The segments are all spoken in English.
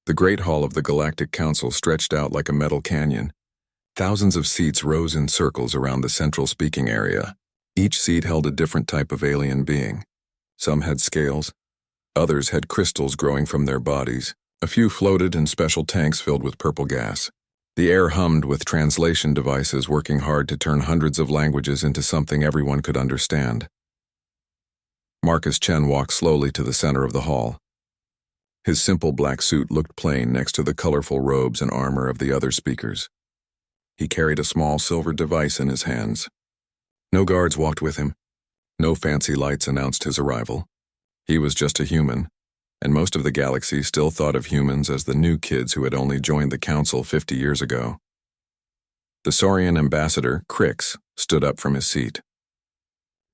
The Great Hall of the Galactic Council stretched out like a metal canyon. Thousands of seats rose in circles around the central speaking area. Each seat held a different type of alien being. Some had scales. Others had crystals growing from their bodies. A few floated in special tanks filled with purple gas. The air hummed with translation devices working hard to turn hundreds of languages into something everyone could understand. Marcus Chen walked slowly to the center of the hall. His simple black suit looked plain next to the colorful robes and armor of the other speakers. He carried a small silver device in his hands. No guards walked with him. No fancy lights announced his arrival. He was just a human, and most of the galaxy still thought of humans as the new kids who had only joined the Council 50 years ago. The Saurian ambassador, Crix, stood up from his seat.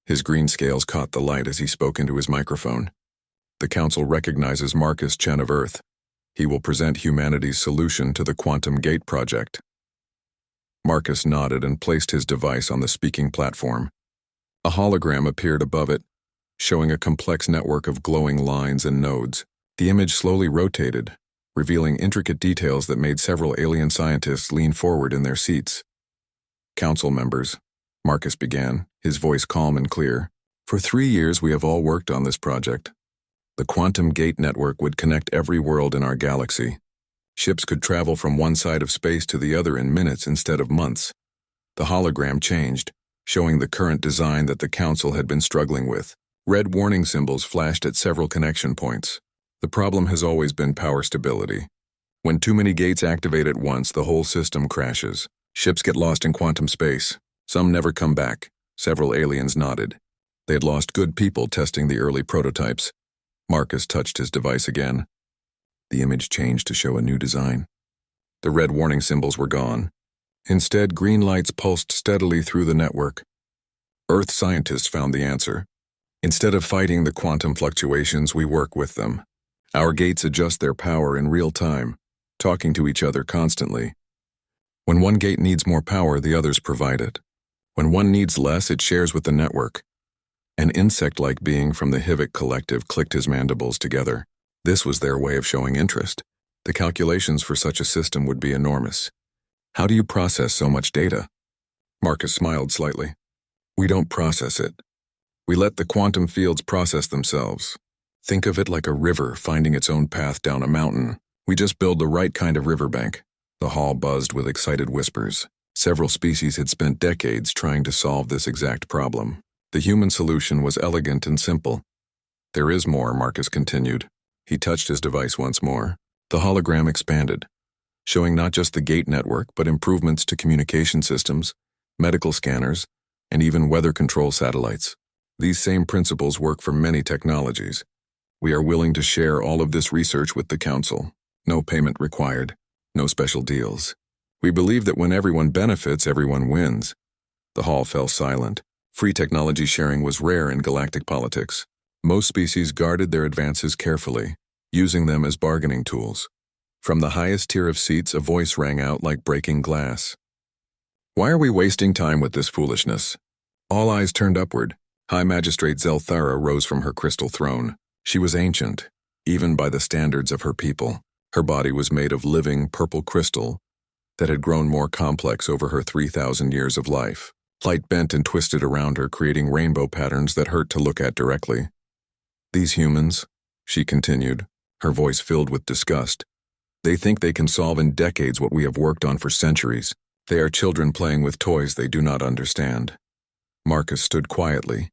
His green scales caught the light as he spoke into his microphone. The Council recognizes Marcus Chen of Earth. He will present humanity's solution to the Quantum Gate project. Marcus nodded and placed his device on the speaking platform. A hologram appeared above it, showing a complex network of glowing lines and nodes. The image slowly rotated, revealing intricate details that made several alien scientists lean forward in their seats. "Council members," Marcus began, his voice calm and clear. "For 3 years we have all worked on this project. The Quantum Gate network would connect every world in our galaxy. Ships could travel from one side of space to the other in minutes instead of months." The hologram changed, showing the current design that the Council had been struggling with. Red warning symbols flashed at several connection points. The problem has always been power stability. When too many gates activate at once, the whole system crashes. Ships get lost in quantum space. Some never come back. Several aliens nodded. They had lost good people testing the early prototypes. Marcus touched his device again. The image changed to show a new design. The red warning symbols were gone. Instead, green lights pulsed steadily through the network. Earth scientists found the answer. Instead of fighting the quantum fluctuations, we work with them. Our gates adjust their power in real time, talking to each other constantly. When one gate needs more power, the others provide it. When one needs less, it shares with the network. An insect-like being from the Hivik Collective clicked his mandibles together. This was their way of showing interest. The calculations for such a system would be enormous. "How do you process so much data?" Marcus smiled slightly. "We don't process it. We let the quantum fields process themselves. Think of it like a river finding its own path down a mountain. We just build the right kind of riverbank." The hall buzzed with excited whispers. Several species had spent decades trying to solve this exact problem. The human solution was elegant and simple. "There is more," Marcus continued. He touched his device once more. The hologram expanded, showing not just the gate network, but improvements to communication systems, medical scanners, and even weather control satellites. These same principles work for many technologies. We are willing to share all of this research with the Council. No payment required. No special deals. We believe that when everyone benefits, everyone wins. The hall fell silent. Free technology sharing was rare in galactic politics. Most species guarded their advances carefully, using them as bargaining tools. From the highest tier of seats, a voice rang out like breaking glass. "Why are we wasting time with this foolishness?" All eyes turned upward. High Magistrate Zelthara rose from her crystal throne. She was ancient, even by the standards of her people. Her body was made of living purple crystal that had grown more complex over her 3,000 years of life. Light bent and twisted around her, creating rainbow patterns that hurt to look at directly. "These humans," she continued, her voice filled with disgust, "they think they can solve in decades what we have worked on for centuries. They are children playing with toys they do not understand." Marcus stood quietly,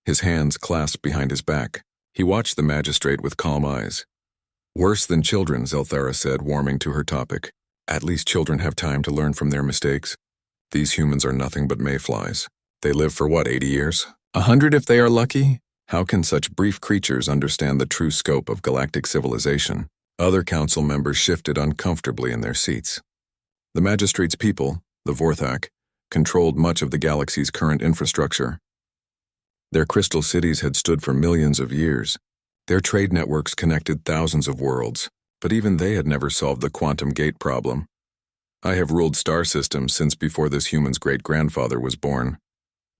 his hands clasped behind his back. He watched the magistrate with calm eyes. "Worse than children," Zelthara said, warming to her topic. "At least children have time to learn from their mistakes. These humans are nothing but mayflies. They live for what, 80 years? 100 if they are lucky? How can such brief creatures understand the true scope of galactic civilization?" Other council members shifted uncomfortably in their seats. The magistrate's people, the Vorthak, controlled much of the galaxy's current infrastructure. Their crystal cities had stood for millions of years. Their trade networks connected thousands of worlds, but even they had never solved the quantum gate problem. "I have ruled star systems since before this human's great-grandfather was born,"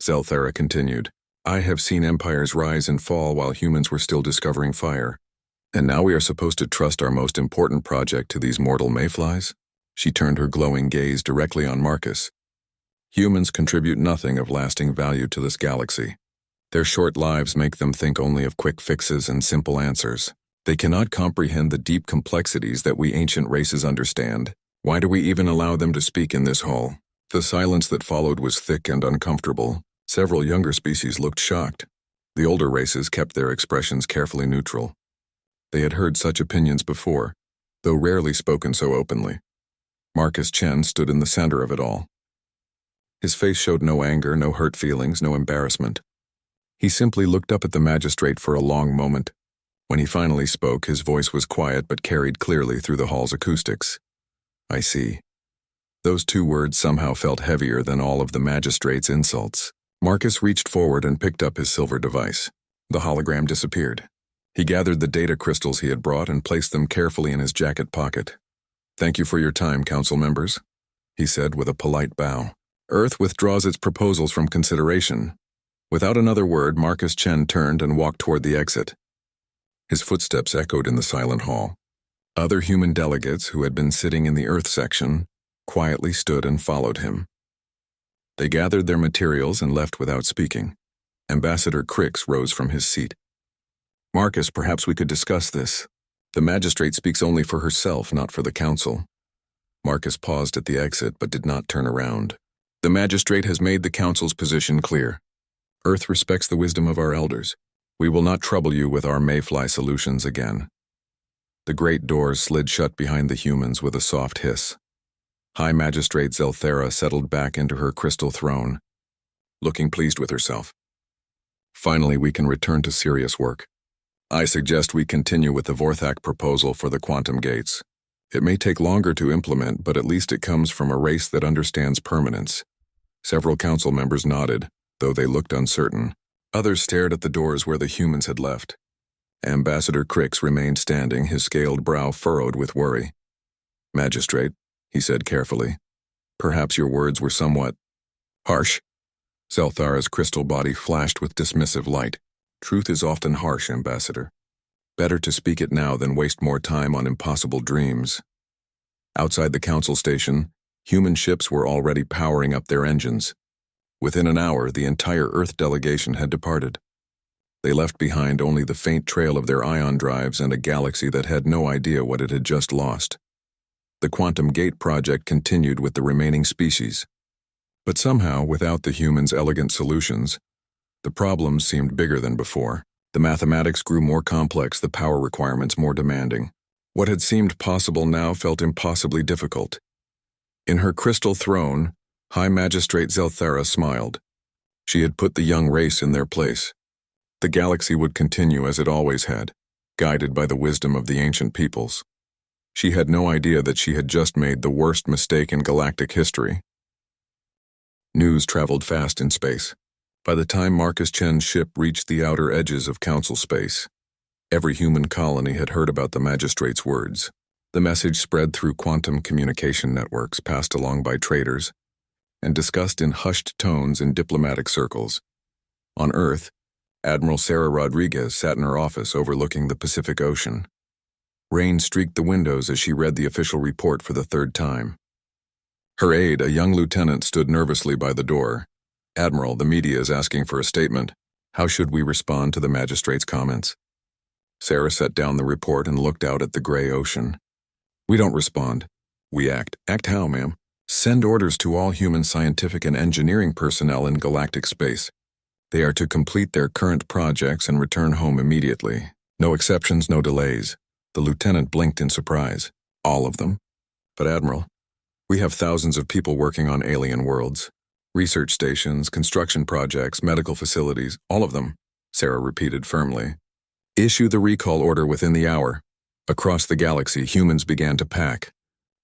Zelthara continued. "I have seen empires rise and fall while humans were still discovering fire. And now we are supposed to trust our most important project to these mortal mayflies? She turned her glowing gaze directly on Marcus. Humans contribute nothing of lasting value to this galaxy. Their short lives make them think only of quick fixes and simple answers. They cannot comprehend the deep complexities that we ancient races understand. Why do we even allow them to speak in this hall? The silence that followed was thick and uncomfortable. Several younger species looked shocked. The older races kept their expressions carefully neutral. They had heard such opinions before, though rarely spoken so openly. Marcus Chen stood in the center of it all. His face showed no anger, no hurt feelings, no embarrassment. He simply looked up at the magistrate for a long moment. When he finally spoke, his voice was quiet but carried clearly through the hall's acoustics. I see. Those two words somehow felt heavier than all of the magistrate's insults. Marcus reached forward and picked up his silver device. The hologram disappeared. He gathered the data crystals he had brought and placed them carefully in his jacket pocket. Thank you for your time, council members, he said with a polite bow. Earth withdraws its proposals from consideration. Without another word, Marcus Chen turned and walked toward the exit. His footsteps echoed in the silent hall. Other human delegates who had been sitting in the Earth section quietly stood and followed him. They gathered their materials and left without speaking. Ambassador Crix rose from his seat. Marcus, perhaps we could discuss this. The magistrate speaks only for herself, not for the council. Marcus paused at the exit but did not turn around. The magistrate has made the council's position clear. Earth respects the wisdom of our elders. We will not trouble you with our mayfly solutions again. The great doors slid shut behind the humans with a soft hiss. High Magistrate Zelthera settled back into her crystal throne, looking pleased with herself. Finally, we can return to serious work. I suggest we continue with the Vorthak proposal for the quantum gates. It may take longer to implement, but at least it comes from a race that understands permanence. Several council members nodded, though they looked uncertain. Others stared at the doors where the humans had left. Ambassador Crix remained standing, his scaled brow furrowed with worry. Magistrate, he said carefully, perhaps your words were somewhat harsh. Zelthara's crystal body flashed with dismissive light. Truth is often harsh, Ambassador. Better to speak it now than waste more time on impossible dreams. Outside the council station, human ships were already powering up their engines. Within an hour, the entire Earth delegation had departed. They left behind only the faint trail of their ion drives and a galaxy that had no idea what it had just lost. The Quantum Gate project continued with the remaining species. But somehow, without the humans' elegant solutions, the problems seemed bigger than before. The mathematics grew more complex, the power requirements more demanding. What had seemed possible now felt impossibly difficult. In her crystal throne, High Magistrate Zelthera smiled. She had put the young race in their place. The galaxy would continue as it always had, guided by the wisdom of the ancient peoples. She had no idea that she had just made the worst mistake in galactic history. News traveled fast in space. By the time Marcus Chen's ship reached the outer edges of council space, every human colony had heard about the magistrate's words. The message spread through quantum communication networks passed along by traders and discussed in hushed tones in diplomatic circles. On Earth, Admiral Sarah Rodriguez sat in her office overlooking the Pacific Ocean. Rain streaked the windows as she read the official report for the third time. Her aide, a young lieutenant, stood nervously by the door. Admiral, the media is asking for a statement. How should we respond to the magistrate's comments? Sarah set down the report and looked out at the gray ocean. We don't respond. We act. Act how, ma'am? Send orders to all human scientific and engineering personnel in galactic space. They are to complete their current projects and return home immediately. No exceptions, no delays. The lieutenant blinked in surprise. All of them? But Admiral, we have thousands of people working on alien worlds. Research stations, construction projects, medical facilities, all of them, Sarah repeated firmly. Issue the recall order within the hour. Across the galaxy, humans began to pack.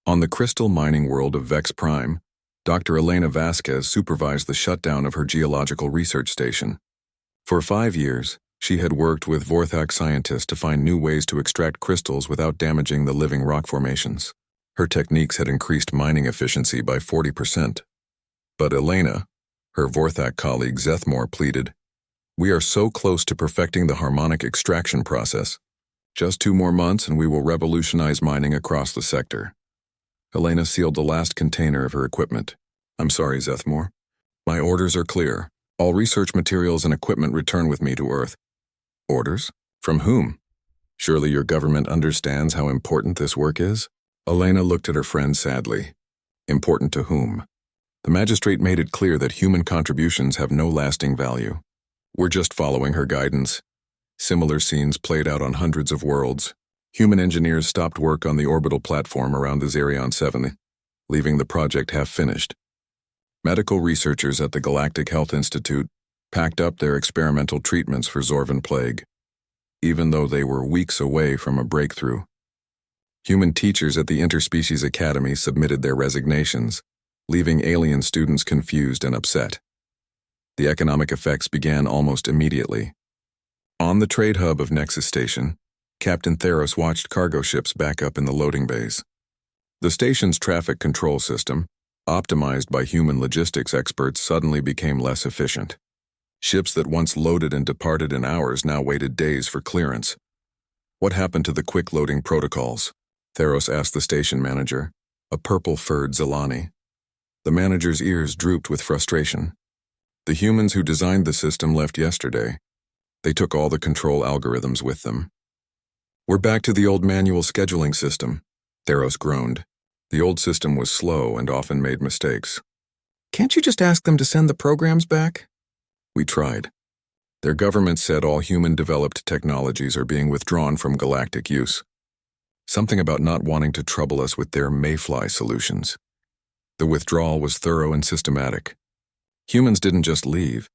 On the crystal mining world of Vex Prime, Dr. Elena Vasquez supervised the shutdown of her geological research station. For 5 years, she had worked with Vorthak scientists to find new ways to extract crystals without damaging the living rock formations. Her techniques had increased mining efficiency by 40%. But Elena, her Vorthak colleague Zethmore pleaded, "We are so close to perfecting the harmonic extraction process. Just 2 more months and we will revolutionize mining across the sector. Helena sealed the last container of her equipment. I'm sorry, Zethmore. My orders are clear. All research materials and equipment return with me to Earth. Orders? From whom? Surely your government understands how important this work is? Elena looked at her friend sadly. Important to whom? The magistrate made it clear that human contributions have no lasting value. We're just following her guidance. Similar scenes played out on hundreds of worlds. Human engineers stopped work on the orbital platform around the Zerion 7, leaving the project half-finished. Medical researchers at the Galactic Health Institute packed up their experimental treatments for Zorvan plague, even though they were weeks away from a breakthrough. Human teachers at the Interspecies Academy submitted their resignations, leaving alien students confused and upset. The economic effects began almost immediately. On the trade hub of Nexus Station, Captain Theros watched cargo ships back up in the loading bays. The station's traffic control system, optimized by human logistics experts, suddenly became less efficient. Ships that once loaded and departed in hours now waited days for clearance. What happened to the quick loading protocols? Theros asked the station manager, a purple-furred Zelani. The manager's ears drooped with frustration. The humans who designed the system left yesterday. They took all the control algorithms with them. We're back to the old manual scheduling system, Theros groaned. The old system was slow and often made mistakes. Can't you just ask them to send the programs back? We tried. Their government said all human-developed technologies are being withdrawn from galactic use. Something about not wanting to trouble us with their mayfly solutions. The withdrawal was thorough and systematic. Humans didn't just leave.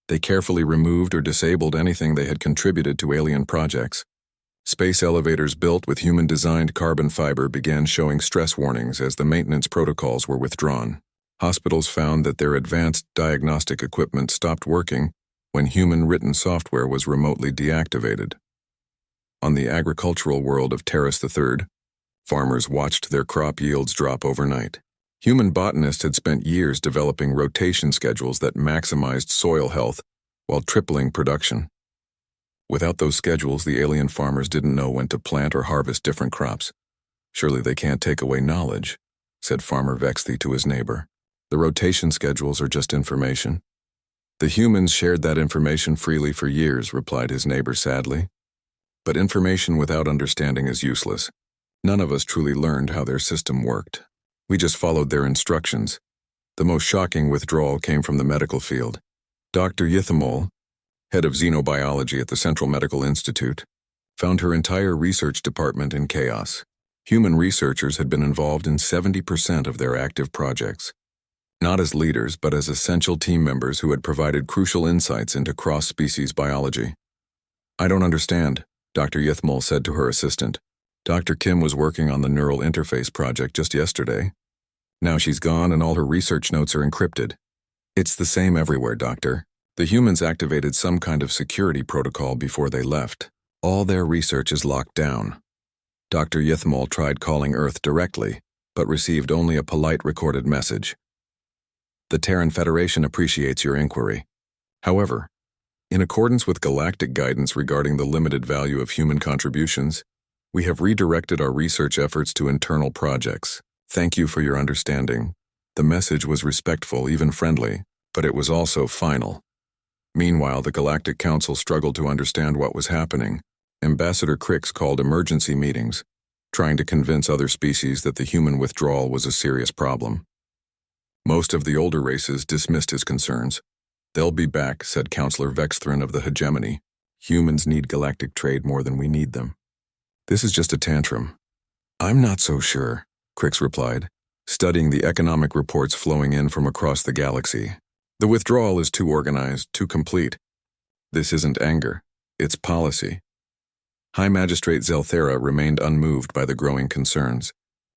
They carefully removed or disabled anything they had contributed to alien projects. Space elevators built with human-designed carbon fiber began showing stress warnings as the maintenance protocols were withdrawn. Hospitals found that their advanced diagnostic equipment stopped working when human-written software was remotely deactivated. On the agricultural world of Terrace III, farmers watched their crop yields drop overnight. Human botanists had spent years developing rotation schedules that maximized soil health while tripling production. Without those schedules, the alien farmers didn't know when to plant or harvest different crops. Surely they can't take away knowledge, said Farmer Vexthy to his neighbor. The rotation schedules are just information. The humans shared that information freely for years, replied his neighbor sadly. But information without understanding is useless. None of us truly learned how their system worked. We just followed their instructions. The most shocking withdrawal came from the medical field. Dr. Yithimol, head of xenobiology at the Central Medical Institute, found her entire research department in chaos. Human researchers had been involved in 70% of their active projects. Not as leaders, but as essential team members who had provided crucial insights into cross-species biology. I don't understand, Dr. Yithimol said to her assistant. Dr. Kim was working on the neural interface project just yesterday. Now she's gone and all her research notes are encrypted. It's the same everywhere, Doctor. The humans activated some kind of security protocol before they left. All their research is locked down. Dr. Yithimol tried calling Earth directly, but received only a polite recorded message. The Terran Federation appreciates your inquiry. However, in accordance with galactic guidance regarding the limited value of human contributions, we have redirected our research efforts to internal projects. Thank you for your understanding. The message was respectful, even friendly, but it was also final. Meanwhile, the Galactic Council struggled to understand what was happening. Ambassador Crix called emergency meetings, trying to convince other species that the human withdrawal was a serious problem. Most of the older races dismissed his concerns. They'll be back, said Counselor Vexthrin of the Hegemony. Humans need galactic trade more than we need them. This is just a tantrum. I'm not so sure, Crix replied, studying the economic reports flowing in from across the galaxy. The withdrawal is too organized, too complete. This isn't anger, it's policy. High Magistrate Zelthera remained unmoved by the growing concerns.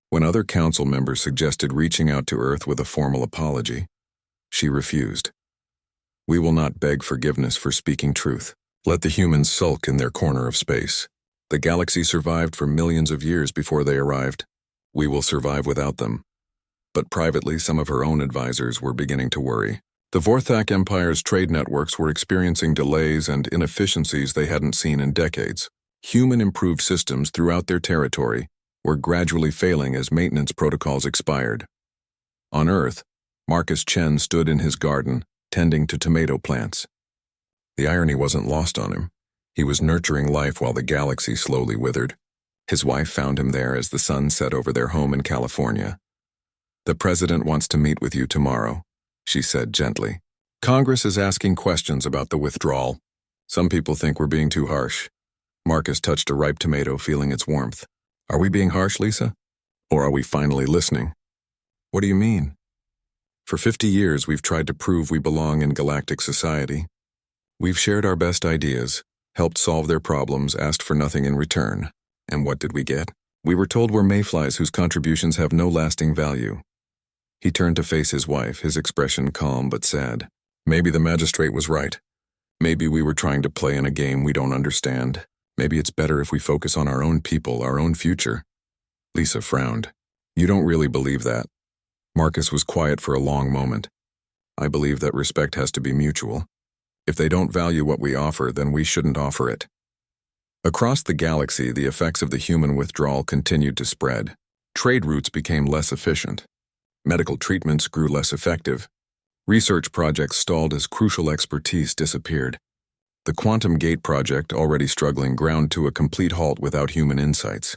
When other council members suggested reaching out to Earth with a formal apology, she refused. We will not beg forgiveness for speaking truth. Let the humans sulk in their corner of space. The galaxy survived for millions of years before they arrived. We will survive without them. But privately, some of her own advisors were beginning to worry. The Vorthak Empire's trade networks were experiencing delays and inefficiencies they hadn't seen in decades. Human-improved systems throughout their territory were gradually failing as maintenance protocols expired. On Earth, Marcus Chen stood in his garden, tending to tomato plants. The irony wasn't lost on him. He was nurturing life while the galaxy slowly withered. His wife found him there as the sun set over their home in California. "The president wants to meet with you tomorrow," she said gently. "Congress is asking questions about the withdrawal. Some people think we're being too harsh." Marcus touched a ripe tomato, feeling its warmth. "Are we being harsh, Lisa? Or are we finally listening?" "What do you mean?" "For 50 years, we've tried to prove we belong in galactic society. We've shared our best ideas, helped solve their problems, asked for nothing in return. And what did we get? We were told we're mayflies whose contributions have no lasting value." He turned to face his wife, his expression calm but sad. "Maybe the magistrate was right. Maybe we were trying to play in a game we don't understand. Maybe it's better if we focus on our own people, our own future." Lisa frowned. "You don't really believe that." Marcus was quiet for a long moment. "I believe that respect has to be mutual. If they don't value what we offer, then we shouldn't offer it." Across the galaxy, the effects of the human withdrawal continued to spread. Trade routes became less efficient. Medical treatments grew less effective. Research projects stalled as crucial expertise disappeared. The Quantum Gate project, already struggling, ground to a complete halt without human insights.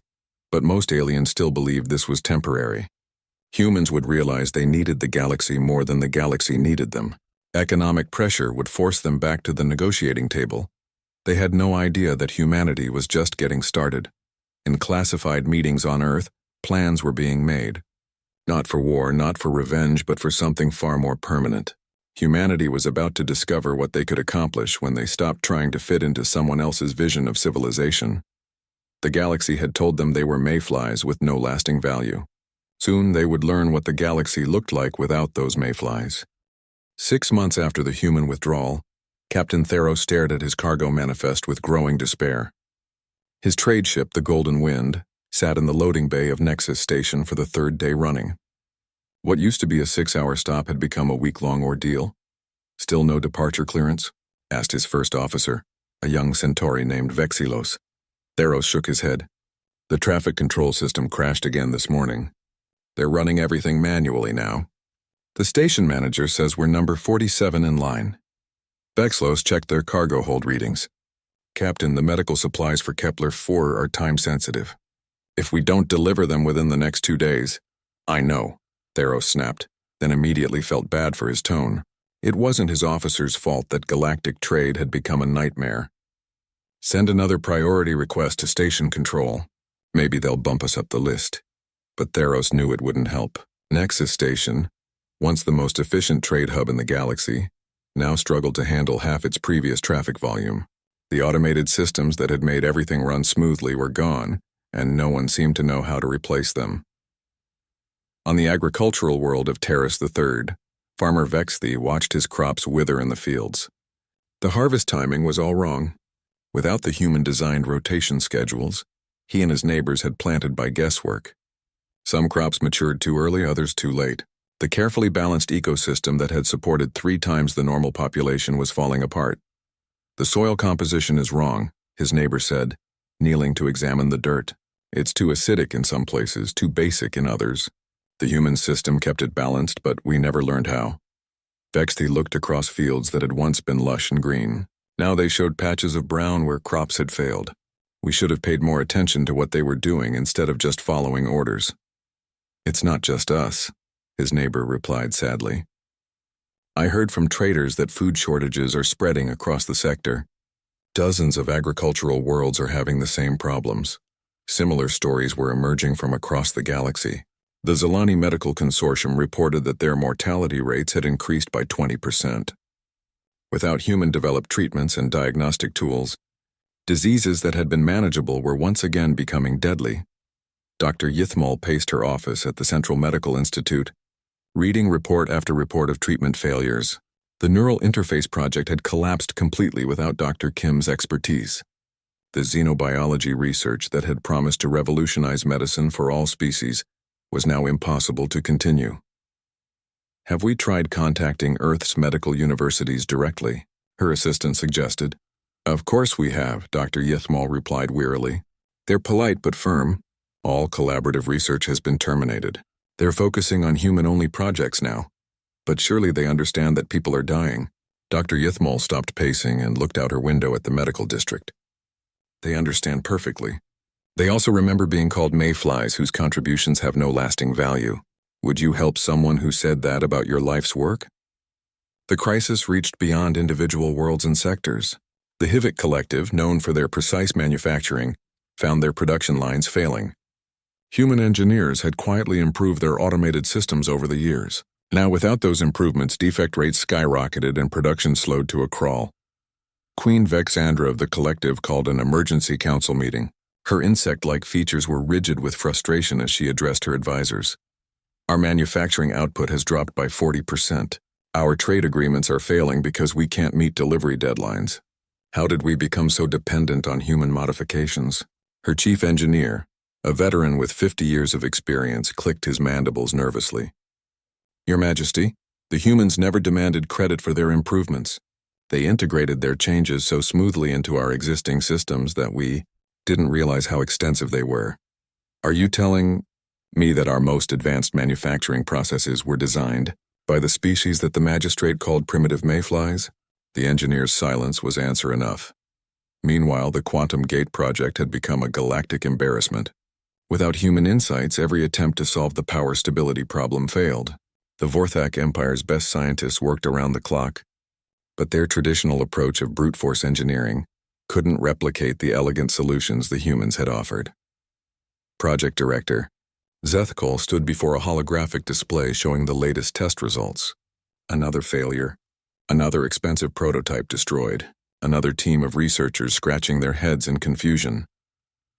But most aliens still believed this was temporary. Humans would realize they needed the galaxy more than the galaxy needed them. Economic pressure would force them back to the negotiating table. They had no idea that humanity was just getting started. In classified meetings on Earth, plans were being made. Not for war, not for revenge, but for something far more permanent. Humanity was about to discover what they could accomplish when they stopped trying to fit into someone else's vision of civilization. The galaxy had told them they were mayflies with no lasting value. Soon they would learn what the galaxy looked like without those mayflies. 6 months after the human withdrawal, Captain Theros stared at his cargo manifest with growing despair. His trade ship, the Golden Wind, sat in the loading bay of Nexus Station for the 3rd day running. What used to be a 6-hour stop had become a week-long ordeal. "Still no departure clearance?" asked his first officer, a young Centauri named Vexilos. Theros shook his head. "The traffic control system crashed again this morning. They're running everything manually now. The station manager says we're number 47 in line." Vexilos checked their cargo hold readings. "Captain, the medical supplies for Kepler 4 are time-sensitive. If we don't deliver them within the next 2 days..." "I know," Theros snapped, then immediately felt bad for his tone. It wasn't his officer's fault that galactic trade had become a nightmare. "Send another priority request to station control. Maybe they'll bump us up the list." But Theros knew it wouldn't help. Nexus Station, once the most efficient trade hub in the galaxy, now struggled to handle half its previous traffic volume. The automated systems that had made everything run smoothly were gone, and no one seemed to know how to replace them. On the agricultural world of Terrace III, Farmer Vexthi watched his crops wither in the fields. The harvest timing was all wrong. Without the human-designed rotation schedules, he and his neighbors had planted by guesswork. Some crops matured too early, others too late. The carefully balanced ecosystem that had supported 3 times the normal population was falling apart. "The soil composition is wrong," his neighbor said, kneeling to examine the dirt. "It's too acidic in some places, too basic in others. The human system kept it balanced, but we never learned how." Vexthi looked across fields that had once been lush and green. Now they showed patches of brown where crops had failed. "We should have paid more attention to what they were doing instead of just following orders." "It's not just us," his neighbor replied sadly. "I heard from traders that food shortages are spreading across the sector. Dozens of agricultural worlds are having the same problems. Similar stories were emerging from across the galaxy. The Zilani Medical Consortium reported that their mortality rates had increased by 20%. Without human-developed treatments and diagnostic tools, diseases that had been manageable were once again becoming deadly." Dr. Yithmal paced her office at the Central Medical Institute, reading report after report of treatment failures. The neural interface project had collapsed completely without Dr. Kim's expertise. The xenobiology research that had promised to revolutionize medicine for all species was now impossible to continue. "Have we tried contacting Earth's medical universities directly?" her assistant suggested. Of course we have, Dr. Yithmal replied wearily. They're polite but firm. All collaborative research has been terminated. They're focusing on human-only projects now. But surely they understand that people are dying. Dr. Yithmal stopped pacing and looked out her window at the medical district. They understand perfectly. They also remember being called mayflies whose contributions have no lasting value. Would you help someone who said that about your life's work? The crisis reached beyond individual worlds and sectors. The Hivik Collective, known for their precise manufacturing, found their production lines failing. Human engineers had quietly improved their automated systems over the years. Now, without those improvements, defect rates skyrocketed and production slowed to a crawl. Queen Vexandra of the Collective called an emergency council meeting. Her insect-like features were rigid with frustration as she addressed her advisors. Our manufacturing output has dropped by 40%. Our trade agreements are failing because we can't meet delivery deadlines. How did we become so dependent on human modifications? Her chief engineer, a veteran with 50 years of experience, clicked his mandibles nervously. Your Majesty, the humans never demanded credit for their improvements. They integrated their changes so smoothly into our existing systems that we didn't realize how extensive they were. Are you telling me that our most advanced manufacturing processes were designed by the species that the magistrate called primitive mayflies? The engineer's silence was answer enough. Meanwhile, the Quantum Gate project had become a galactic embarrassment. Without human insights, every attempt to solve the power stability problem failed. The Vorthak Empire's best scientists worked around the clock, but their traditional approach of brute force engineering couldn't replicate the elegant solutions the humans had offered. Project Director Zethkol stood before a holographic display showing the latest test results. Another failure. Another expensive prototype destroyed. Another team of researchers scratching their heads in confusion.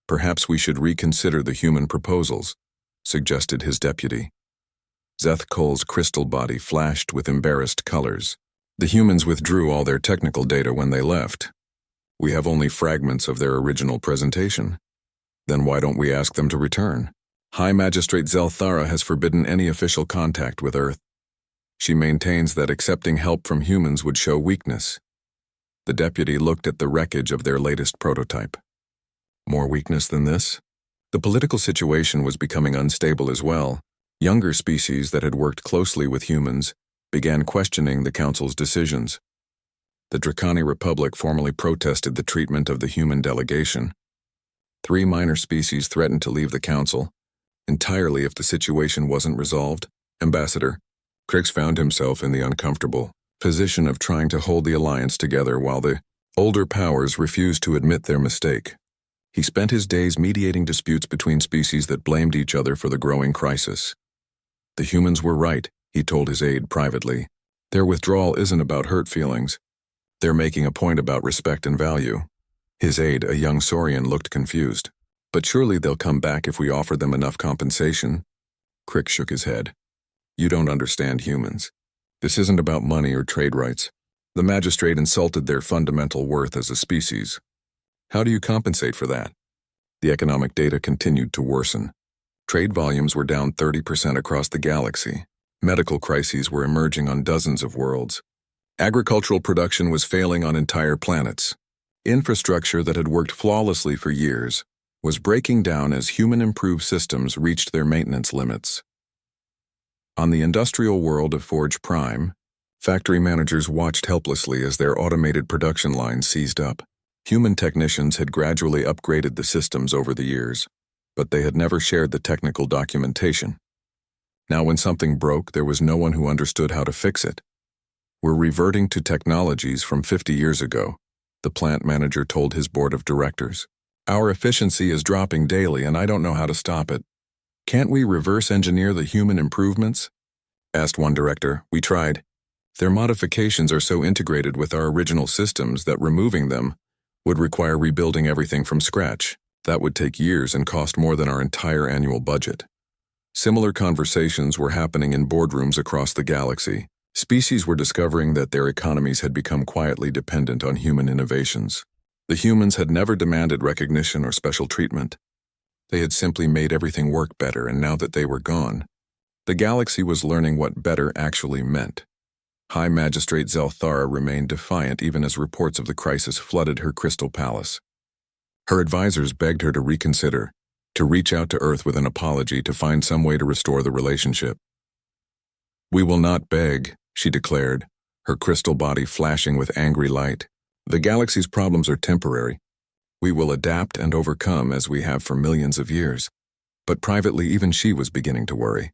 Perhaps we should reconsider the human proposals, suggested his deputy. Zethkol's crystal body flashed with embarrassed colors. The humans withdrew all their technical data when they left. We have only fragments of their original presentation. Then why don't we ask them to return? High Magistrate Zelthara has forbidden any official contact with Earth. She maintains that accepting help from humans would show weakness. The deputy looked at the wreckage of their latest prototype. More weakness than this? The political situation was becoming unstable as well. Younger species that had worked closely with humans began questioning the Council's decisions. The Draconi Republic formally protested the treatment of the human delegation. 3 minor species threatened to leave the Council, entirely if the situation wasn't resolved. Ambassador Crix found himself in the uncomfortable position of trying to hold the alliance together while the older powers refused to admit their mistake. He spent his days mediating disputes between species that blamed each other for the growing crisis. The humans were right, he told his aide privately. Their withdrawal isn't about hurt feelings. They're making a point about respect and value. His aide, a young Saurian, looked confused. But surely they'll come back if we offer them enough compensation. Crick shook his head. You don't understand humans. This isn't about money or trade rights. The magistrate insulted their fundamental worth as a species. How do you compensate for that? The economic data continued to worsen. Trade volumes were down 30% across the galaxy. Medical crises were emerging on dozens of worlds. Agricultural production was failing on entire planets. Infrastructure that had worked flawlessly for years was breaking down as human-improved systems reached their maintenance limits. On the industrial world of Forge Prime, factory managers watched helplessly as their automated production lines seized up. Human technicians had gradually upgraded the systems over the years, but they had never shared the technical documentation. Now when something broke, there was no one who understood how to fix it. We're reverting to technologies from 50 years ago, the plant manager told his board of directors. Our efficiency is dropping daily and I don't know how to stop it. Can't we reverse engineer the human improvements? Asked one director. We tried. Their modifications are so integrated with our original systems that removing them would require rebuilding everything from scratch. That would take years and cost more than our entire annual budget. Similar conversations were happening in boardrooms across the galaxy. Species were discovering that their economies had become quietly dependent on human innovations. The humans had never demanded recognition or special treatment. They had simply made everything work better, and now that they were gone, the galaxy was learning what better actually meant. High Magistrate Zelthara remained defiant even as reports of the crisis flooded her crystal palace. Her advisors begged her to reconsider, to reach out to Earth with an apology, to find some way to restore the relationship. "We will not beg," she declared, her crystal body flashing with angry light. "The galaxy's problems are temporary. We will adapt and overcome as we have for millions of years." But privately, even she was beginning to worry.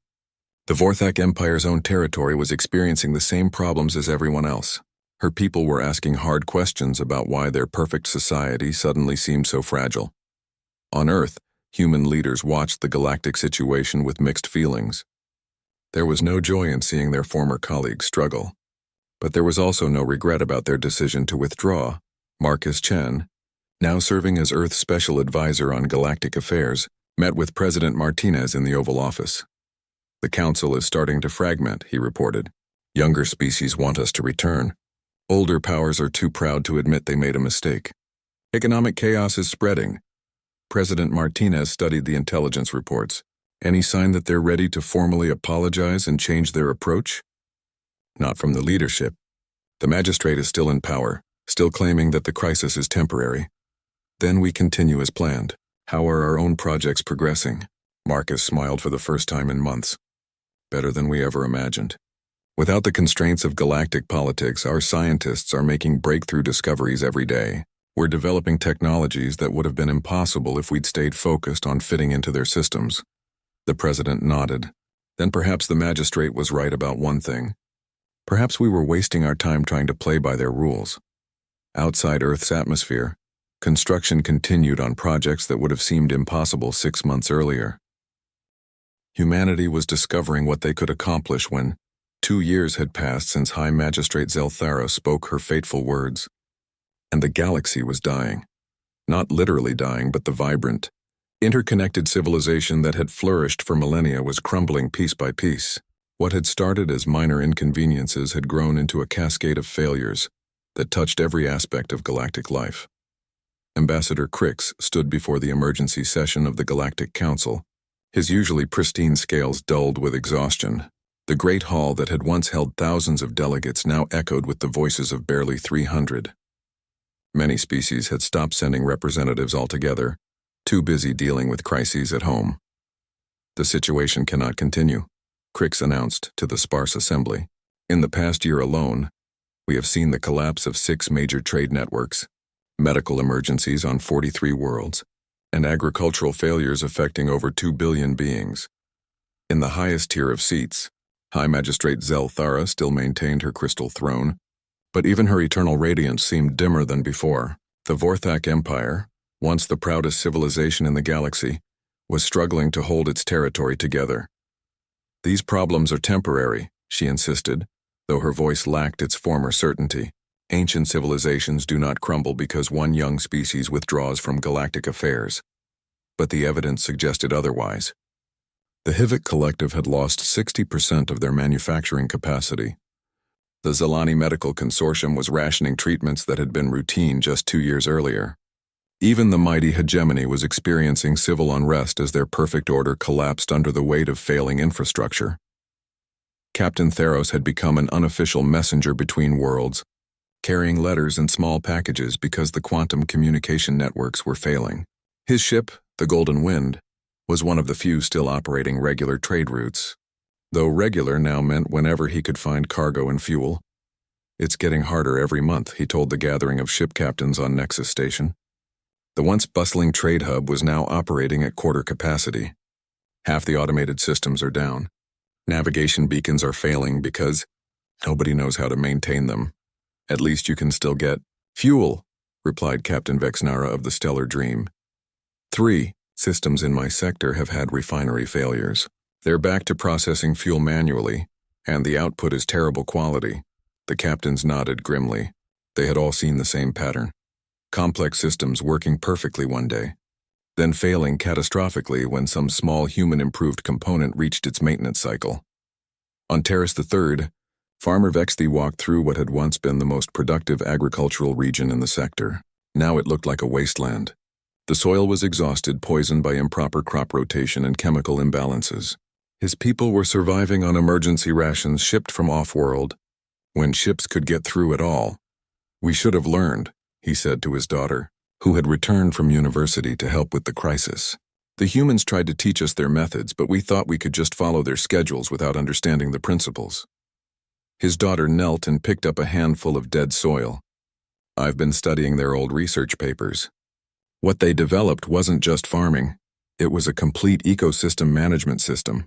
The Vorthak Empire's own territory was experiencing the same problems as everyone else. Her people were asking hard questions about why their perfect society suddenly seemed so fragile. On Earth, human leaders watched the galactic situation with mixed feelings. There was no joy in seeing their former colleagues struggle. But there was also no regret about their decision to withdraw. Marcus Chen, now serving as Earth's special advisor on galactic affairs, met with President Martinez in the Oval Office. "The Council is starting to fragment," he reported. "Younger species want us to return. Older powers are too proud to admit they made a mistake. Economic chaos is spreading." President Martinez studied the intelligence reports. "Any sign that they're ready to formally apologize and change their approach?" "Not from the leadership. The magistrate is still in power, still claiming that the crisis is temporary." "Then we continue as planned. How are our own projects progressing?" Marcus smiled for the first time in months. "Better than we ever imagined. Without the constraints of galactic politics, our scientists are making breakthrough discoveries every day. We're developing technologies that would have been impossible if we'd stayed focused on fitting into their systems." The president nodded. "Then perhaps the magistrate was right about one thing. Perhaps we were wasting our time trying to play by their rules." Outside Earth's atmosphere, construction continued on projects that would have seemed impossible 6 months earlier. Humanity was discovering what they could accomplish when 2 years had passed since High Magistrate Zelthara spoke her fateful words. And the galaxy was dying. Not literally dying, but the vibrant, interconnected civilization that had flourished for millennia was crumbling piece by piece. What had started as minor inconveniences had grown into a cascade of failures that touched every aspect of galactic life. Ambassador Crix stood before the emergency session of the Galactic Council, his usually pristine scales dulled with exhaustion. The great hall that had once held thousands of delegates now echoed with the voices of barely 300. Many species had stopped sending representatives altogether, too busy dealing with crises at home. "The situation cannot continue," Crix announced to the sparse assembly. "In the past year alone, we have seen the collapse of 6 major trade networks, medical emergencies on 43 worlds, and agricultural failures affecting over 2 billion beings." In the highest tier of seats, High Magistrate Zelthara still maintained her crystal throne, but even her eternal radiance seemed dimmer than before. The Vorthak Empire, once the proudest civilization in the galaxy, was struggling to hold its territory together. "These problems are temporary," she insisted, though her voice lacked its former certainty. "Ancient civilizations do not crumble because one young species withdraws from galactic affairs." But the evidence suggested otherwise. The Hivik Collective had lost 60% of their manufacturing capacity. The Zelani Medical Consortium was rationing treatments that had been routine just 2 years earlier. Even the mighty hegemony was experiencing civil unrest as their perfect order collapsed under the weight of failing infrastructure. Captain Theros had become an unofficial messenger between worlds, carrying letters and small packages because the quantum communication networks were failing. His ship, the Golden Wind, was one of the few still operating regular trade routes, though regular now meant whenever he could find cargo and fuel. "It's getting harder every month," he told the gathering of ship captains on Nexus Station. The once bustling trade hub was now operating at quarter capacity. Half the automated systems are down. Navigation beacons are failing because nobody knows how to maintain them. "At least you can still get fuel," replied Captain Vexnara of the Stellar Dream. 3 systems in my sector have had refinery failures. They're back to processing fuel manually, and the output is terrible quality." The captains nodded grimly. They had all seen the same pattern. Complex systems working perfectly one day, then failing catastrophically when some small human-improved component reached its maintenance cycle. On Terrace III, Farmer Vexthi walked through what had once been the most productive agricultural region in the sector. Now it looked like a wasteland. The soil was exhausted, poisoned by improper crop rotation and chemical imbalances. His people were surviving on emergency rations shipped from off-world, when ships could get through at all. We should have learned, he said to his daughter, who had returned from university to help with the crisis. The humans tried to teach us their methods, but we thought we could just follow their schedules without understanding the principles. His daughter knelt and picked up a handful of dead soil. I've been studying their old research papers. What they developed wasn't just farming. It was a complete ecosystem management system.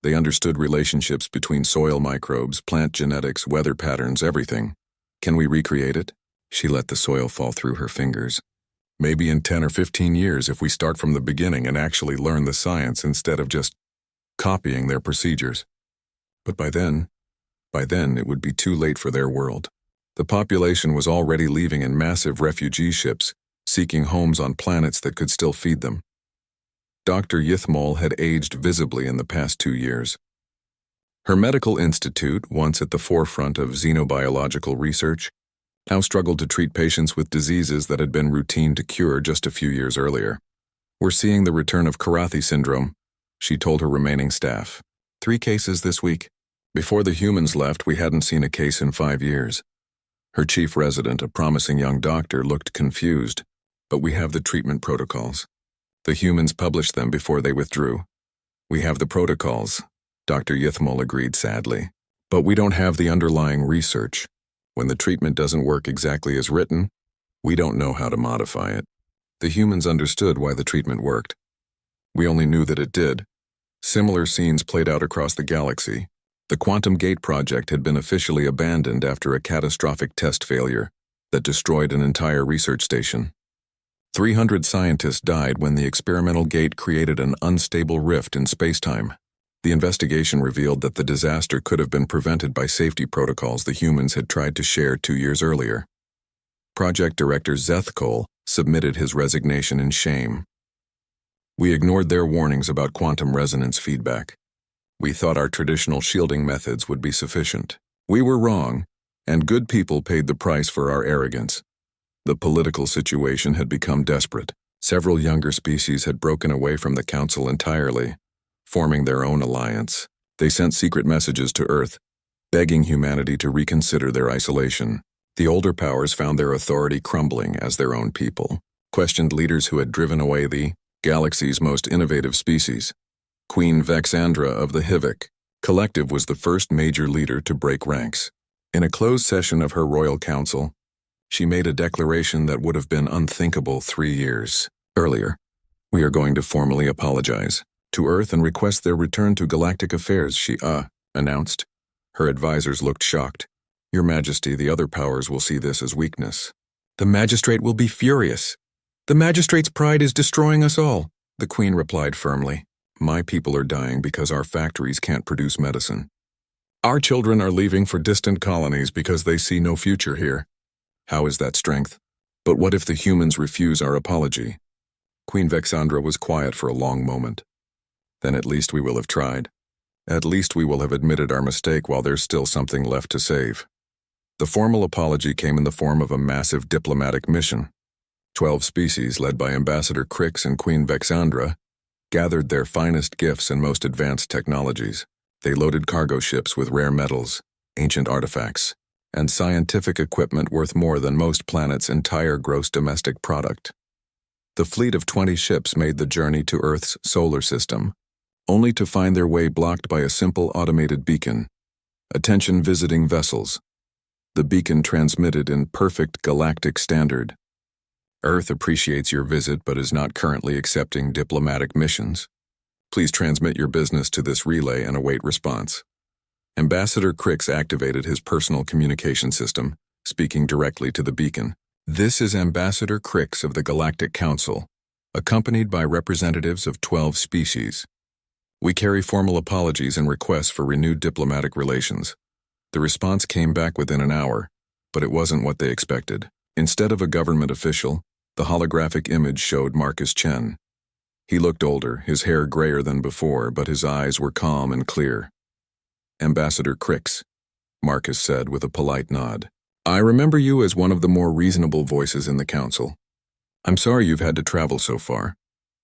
They understood relationships between soil microbes, plant genetics, weather patterns, everything. Can we recreate it? She let the soil fall through her fingers. Maybe in 10 or 15 years if we start from the beginning and actually learn the science instead of just copying their procedures. But by then it would be too late for their world. The population was already leaving in massive refugee ships, seeking homes on planets that could still feed them. Dr. Yithmol had aged visibly in the past 2 years. Her medical institute, once at the forefront of xenobiological research, now struggled to treat patients with diseases that had been routine to cure just a few years earlier. We're seeing the return of Karathi syndrome, she told her remaining staff. 3 cases this week. Before the humans left, we hadn't seen a case in 5 years. Her chief resident, a promising young doctor, looked confused, but we have the treatment protocols. The humans published them before they withdrew. We have the protocols, Dr. Yithmol agreed sadly, but we don't have the underlying research. When the treatment doesn't work exactly as written, we don't know how to modify it. The humans understood why the treatment worked. We only knew that it did. Similar scenes played out across the galaxy. The Quantum Gate project had been officially abandoned after a catastrophic test failure that destroyed an entire research station. 300 scientists died when the experimental gate created an unstable rift in spacetime. The investigation revealed that the disaster could have been prevented by safety protocols the humans had tried to share 2 years earlier. Project Director Zeth Cole submitted his resignation in shame. We ignored their warnings about quantum resonance feedback. We thought our traditional shielding methods would be sufficient. We were wrong, and good people paid the price for our arrogance. The political situation had become desperate. Several younger species had broken away from the Council entirely, forming their own alliance. They sent secret messages to Earth, begging humanity to reconsider their isolation. The older powers found their authority crumbling as their own people, questioned leaders who had driven away the galaxy's most innovative species. Queen Vexandra of the Hivik Collective was the first major leader to break ranks. In a closed session of her royal council, she made a declaration that would have been unthinkable 3 years earlier. We are going to formally apologize to Earth and request their return to galactic affairs, she announced. Her advisors looked shocked. Your Majesty, the other powers will see this as weakness. The magistrate will be furious. The magistrate's pride is destroying us all, the Queen replied firmly. My people are dying because our factories can't produce medicine. Our children are leaving for distant colonies because they see no future here. How is that strength? But what if the humans refuse our apology? Queen Vexandra was quiet for a long moment. Then at least we will have tried. At least we will have admitted our mistake while there's still something left to save. The formal apology came in the form of a massive diplomatic mission. 12 species, led by Ambassador Crix and Queen Vexandra, gathered their finest gifts and most advanced technologies. They loaded cargo ships with rare metals, ancient artifacts, and scientific equipment worth more than most planets' entire gross domestic product. The fleet of 20 ships made the journey to Earth's solar system, only to find their way blocked by a simple automated beacon. Attention visiting vessels. The beacon transmitted in perfect galactic standard. Earth appreciates your visit but is not currently accepting diplomatic missions. Please transmit your business to this relay and await response. Ambassador Crix activated his personal communication system, speaking directly to the beacon. This is Ambassador Crix of the Galactic Council, accompanied by representatives of 12 species. We carry formal apologies and requests for renewed diplomatic relations. The response came back within an hour, but it wasn't what they expected. Instead of a government official, the holographic image showed Marcus Chen. He looked older, his hair grayer than before, but his eyes were calm and clear. Ambassador Crix, Marcus said with a polite nod. I remember you as one of the more reasonable voices in the council. I'm sorry you've had to travel so far.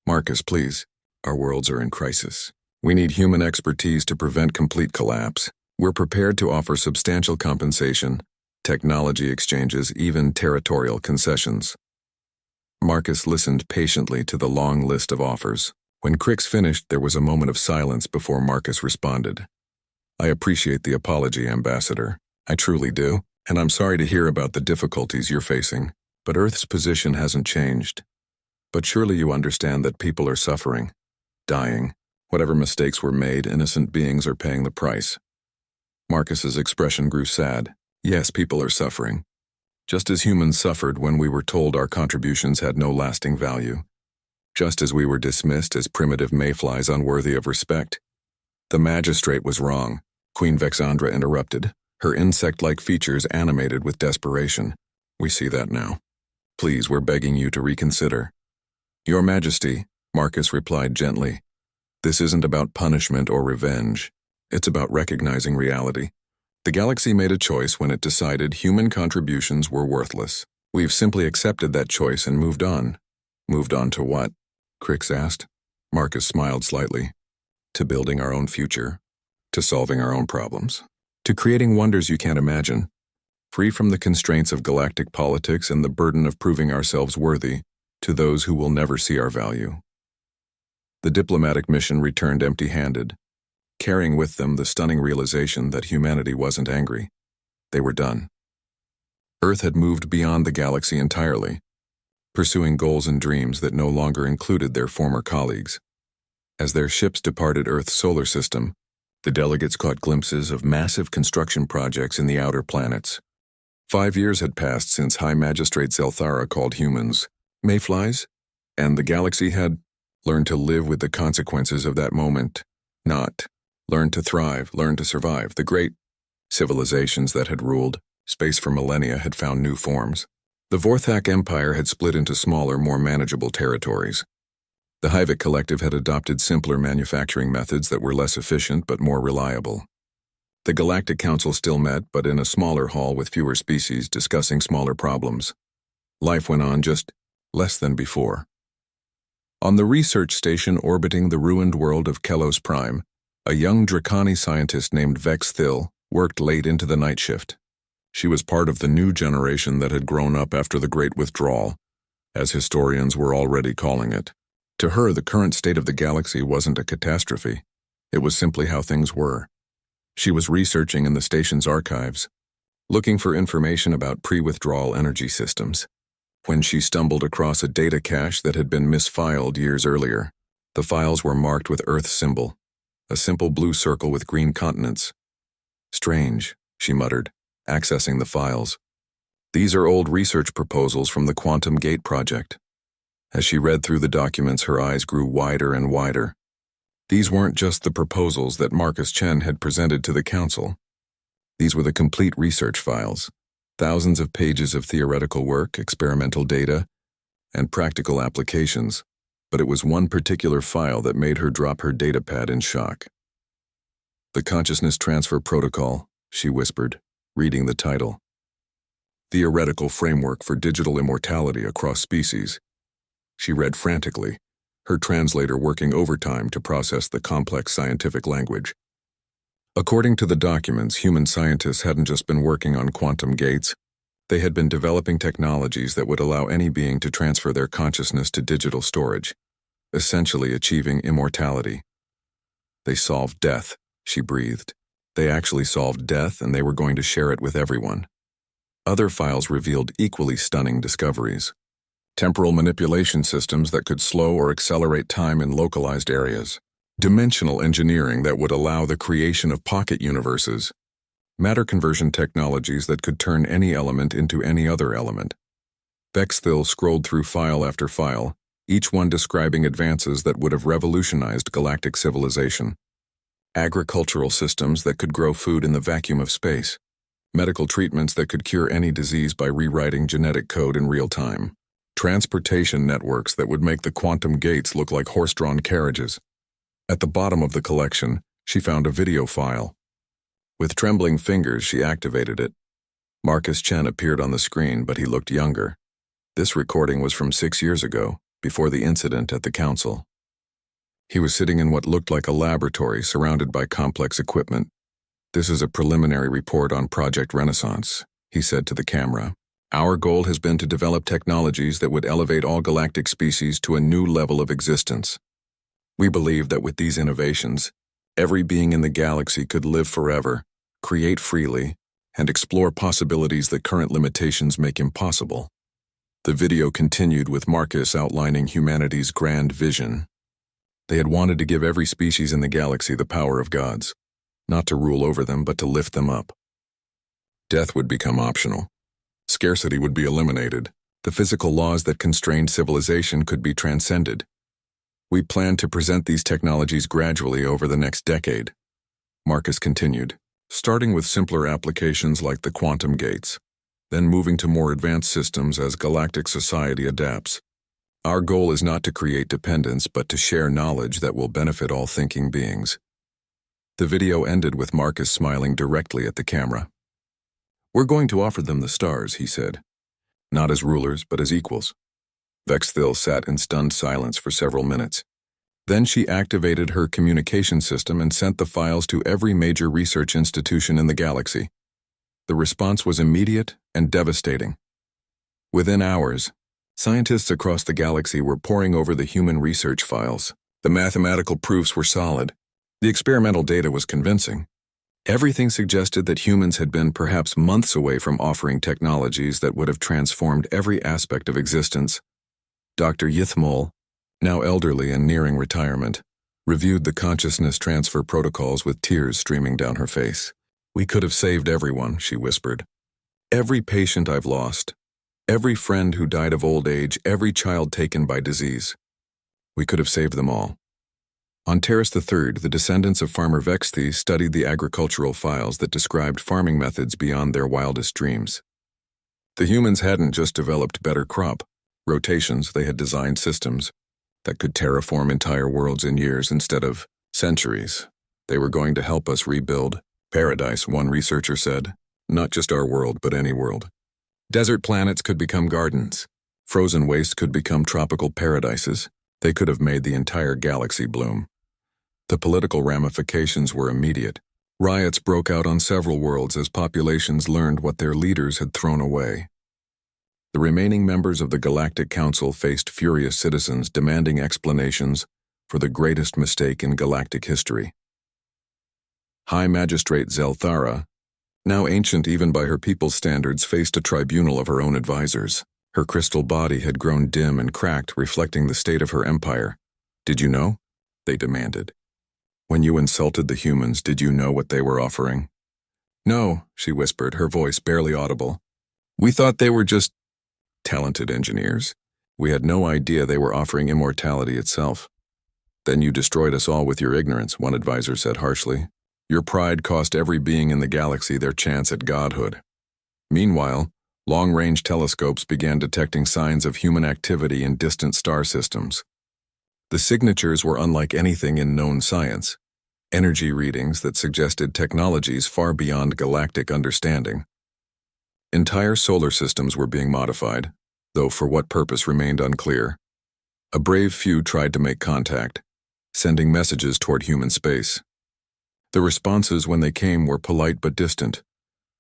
Marcus, please. Our worlds are in crisis. We need human expertise to prevent complete collapse. We're prepared to offer substantial compensation, technology exchanges, even territorial concessions. Marcus listened patiently to the long list of offers. When Crix finished, there was a moment of silence before Marcus responded. I appreciate the apology, Ambassador. I truly do, and I'm sorry to hear about the difficulties you're facing, but Earth's position hasn't changed. But surely you understand that people are suffering, dying. Whatever mistakes were made, innocent beings are paying the price. Marcus's expression grew sad. Yes, people are suffering. Just as humans suffered when we were told our contributions had no lasting value. Just as we were dismissed as primitive mayflies unworthy of respect. The magistrate was wrong, Queen Vexandra interrupted, her insect-like features animated with desperation. We see that now. Please, we're begging you to reconsider. Your Majesty, Marcus replied gently, this isn't about punishment or revenge. It's about recognizing reality. The galaxy made a choice when it decided human contributions were worthless. We've simply accepted that choice and moved on. Moved on to what? Crix asked. Marcus smiled slightly. To building our own future. To solving our own problems. To creating wonders you can't imagine. Free from the constraints of galactic politics and the burden of proving ourselves worthy to those who will never see our value. The diplomatic mission returned empty-handed, carrying with them the stunning realization that humanity wasn't angry. They were done. Earth had moved beyond the galaxy entirely, pursuing goals and dreams that no longer included their former colleagues. As their ships departed Earth's solar system, the delegates caught glimpses of massive construction projects in the outer planets. 5 years had passed since High Magistrate Zelthara called humans mayflies, and the galaxy had learned to live with the consequences of that moment, not learn to thrive, learn to survive. The great civilizations that had ruled space for millennia had found new forms. The Vorthak Empire had split into smaller, more manageable territories. The Hyvik Collective had adopted simpler manufacturing methods that were less efficient but more reliable. The Galactic Council still met, but in a smaller hall with fewer species, discussing smaller problems. Life went on just less than before. On the research station orbiting the ruined world of Kelos Prime, a young Draconi scientist named Vex Thill worked late into the night shift. She was part of the new generation that had grown up after the Great Withdrawal, as historians were already calling it. To her, the current state of the galaxy wasn't a catastrophe. It was simply how things were. She was researching in the station's archives, looking for information about pre-withdrawal energy systems, when she stumbled across a data cache that had been misfiled years earlier. The files were marked with Earth's symbol, a simple blue circle with green continents. Strange, she muttered, accessing the files. These are old research proposals from the Quantum Gate project. As she read through the documents, her eyes grew wider and wider. These weren't just the proposals that Marcus Chen had presented to the Council. These were the complete research files, thousands of pages of theoretical work, experimental data, and practical applications. But it was one particular file that made her drop her datapad in shock. The Consciousness Transfer Protocol, she whispered, reading the title. Theoretical Framework for Digital Immortality Across Species. She read frantically, her translator working overtime to process the complex scientific language. According to the documents, human scientists hadn't just been working on quantum gates. They had been developing technologies that would allow any being to transfer their consciousness to digital storage, essentially achieving immortality. They solved death, she breathed. They actually solved death, and they were going to share it with everyone. Other files revealed equally stunning discoveries. Temporal manipulation systems that could slow or accelerate time in localized areas. Dimensional engineering that would allow the creation of pocket universes. Matter conversion technologies that could turn any element into any other element. Bexthil scrolled through file after file, each one describing advances that would have revolutionized galactic civilization. Agricultural systems that could grow food in the vacuum of space. Medical treatments that could cure any disease by rewriting genetic code in real time. Transportation networks that would make the quantum gates look like horse-drawn carriages. At the bottom of the collection, she found a video file. With trembling fingers, she activated it. Marcus Chen appeared on the screen, but he looked younger. This recording was from 6 years ago, before the incident at the council. He was sitting in what looked like a laboratory surrounded by complex equipment. "This is a preliminary report on Project Renaissance," he said to the camera. "Our goal has been to develop technologies that would elevate all galactic species to a new level of existence. We believe that with these innovations, every being in the galaxy could live forever, create freely, and explore possibilities that current limitations make impossible." The video continued with Marcus outlining humanity's grand vision. They had wanted to give every species in the galaxy the power of gods, not to rule over them but to lift them up. Death would become optional. Scarcity would be eliminated. The physical laws that constrained civilization could be transcended. "We plan to present these technologies gradually over the next decade," Marcus continued, "starting with simpler applications like the quantum gates, then moving to more advanced systems as galactic society adapts. Our goal is not to create dependence but to share knowledge that will benefit all thinking beings." The video ended with Marcus smiling directly at the camera. "We're going to offer them the stars," he said. "Not as rulers, but as equals." Vexthil sat in stunned silence for several minutes. Then she activated her communication system and sent the files to every major research institution in the galaxy. The response was immediate and devastating. Within hours, scientists across the galaxy were poring over the human research files. The mathematical proofs were solid. The experimental data was convincing. Everything suggested that humans had been perhaps months away from offering technologies that would have transformed every aspect of existence. Dr. Yithmol, now elderly and nearing retirement, reviewed the consciousness transfer protocols with tears streaming down her face. "We could have saved everyone," she whispered. "Every patient I've lost, every friend who died of old age, every child taken by disease. We could have saved them all." On Terrace III, the descendants of Farmer Vexthi studied the agricultural files that described farming methods beyond their wildest dreams. The humans hadn't just developed better crop rotations, they had designed systems that could terraform entire worlds in years instead of centuries. "They were going to help us rebuild paradise," one researcher said. "Not just our world, but any world. Desert planets could become gardens. Frozen wastes could become tropical paradises. They could have made the entire galaxy bloom." The political ramifications were immediate. Riots broke out on several worlds as populations learned what their leaders had thrown away. The remaining members of the Galactic Council faced furious citizens demanding explanations for the greatest mistake in galactic history. High Magistrate Zelthara, now ancient even by her people's standards, faced a tribunal of her own advisors. Her crystal body had grown dim and cracked, reflecting the state of her empire. "Did you know?" they demanded. "When you insulted the humans, did you know what they were offering?" "No," she whispered, her voice barely audible. "We thought they were just talented engineers. We had no idea they were offering immortality itself." "Then you destroyed us all with your ignorance," one advisor said harshly. "Your pride cost every being in the galaxy their chance at godhood." Meanwhile, long-range telescopes began detecting signs of human activity in distant star systems. The signatures were unlike anything in known science, energy readings that suggested technologies far beyond galactic understanding. Entire solar systems were being modified, though for what purpose remained unclear. A brave few tried to make contact, sending messages toward human space. The responses when they came were polite but distant.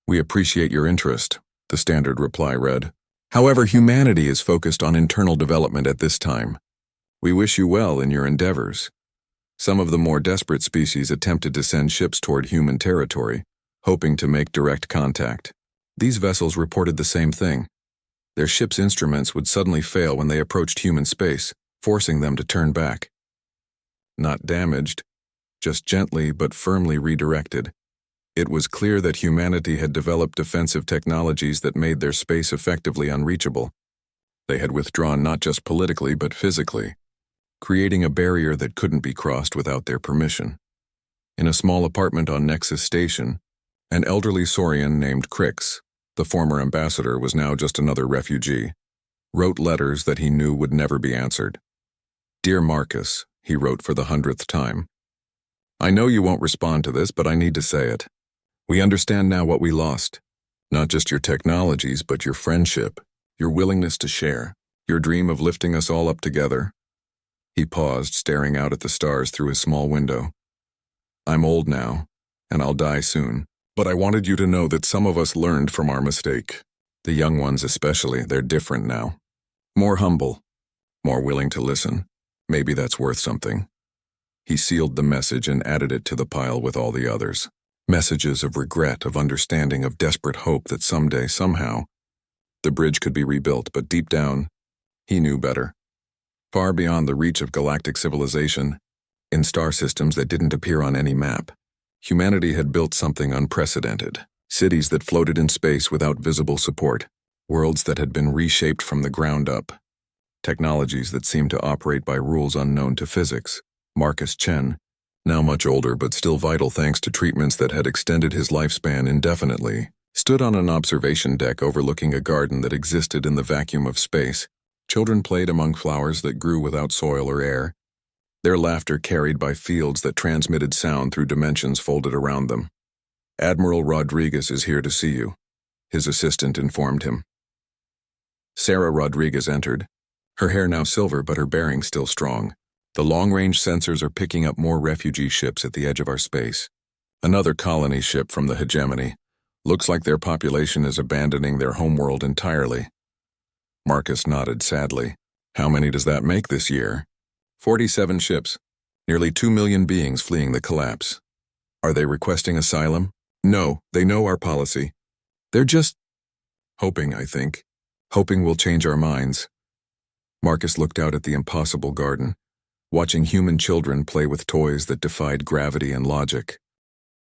"We appreciate your interest," the standard reply read. "However, humanity is focused on internal development at this time. We wish you well in your endeavors." Some of the more desperate species attempted to send ships toward human territory, hoping to make direct contact. These vessels reported the same thing. Their ship's instruments would suddenly fail when they approached human space, forcing them to turn back. Not damaged, just gently but firmly redirected. It was clear that humanity had developed defensive technologies that made their space effectively unreachable. They had withdrawn not just politically but physically, creating a barrier that couldn't be crossed without their permission. In a small apartment on Nexus Station, an elderly Saurian named Crix, the former ambassador was now just another refugee, wrote letters that he knew would never be answered. "Dear Marcus," he wrote for the 100th time. "I know you won't respond to this, but I need to say it. We understand now what we lost. Not just your technologies, but your friendship, your willingness to share, your dream of lifting us all up together." He paused, staring out at the stars through his small window. "I'm old now, and I'll die soon. But I wanted you to know that some of us learned from our mistake. The young ones especially, they're different now. More humble, more willing to listen. Maybe that's worth something. He sealed the message and added it to the pile with all the others. Messages of regret, of understanding, of desperate hope that someday, somehow, the bridge could be rebuilt, but deep down, he knew better. Far beyond the reach of galactic civilization, in star systems that didn't appear on any map, humanity had built something unprecedented. Cities that floated in space without visible support, worlds that had been reshaped from the ground up, technologies that seemed to operate by rules unknown to physics. Marcus Chen, now much older but still vital thanks to treatments that had extended his lifespan indefinitely, stood on an observation deck overlooking a garden that existed in the vacuum of space. Children played among flowers that grew without soil or air, their laughter carried by fields that transmitted sound through dimensions folded around them. "Admiral Rodriguez is here to see you," his assistant informed him. Sarah Rodriguez entered, her hair now silver but her bearing still strong. "The long-range sensors are picking up more refugee ships at the edge of our space. Another colony ship from the hegemony. Looks like their population is abandoning their homeworld entirely." Marcus nodded sadly. "How many does that make this year?" 47 ships. Nearly 2 million beings fleeing the collapse. Are they requesting asylum? No, they know our policy. They're just hoping, I think. Hoping we'll change our minds." Marcus looked out at the impossible garden, watching human children play with toys that defied gravity and logic.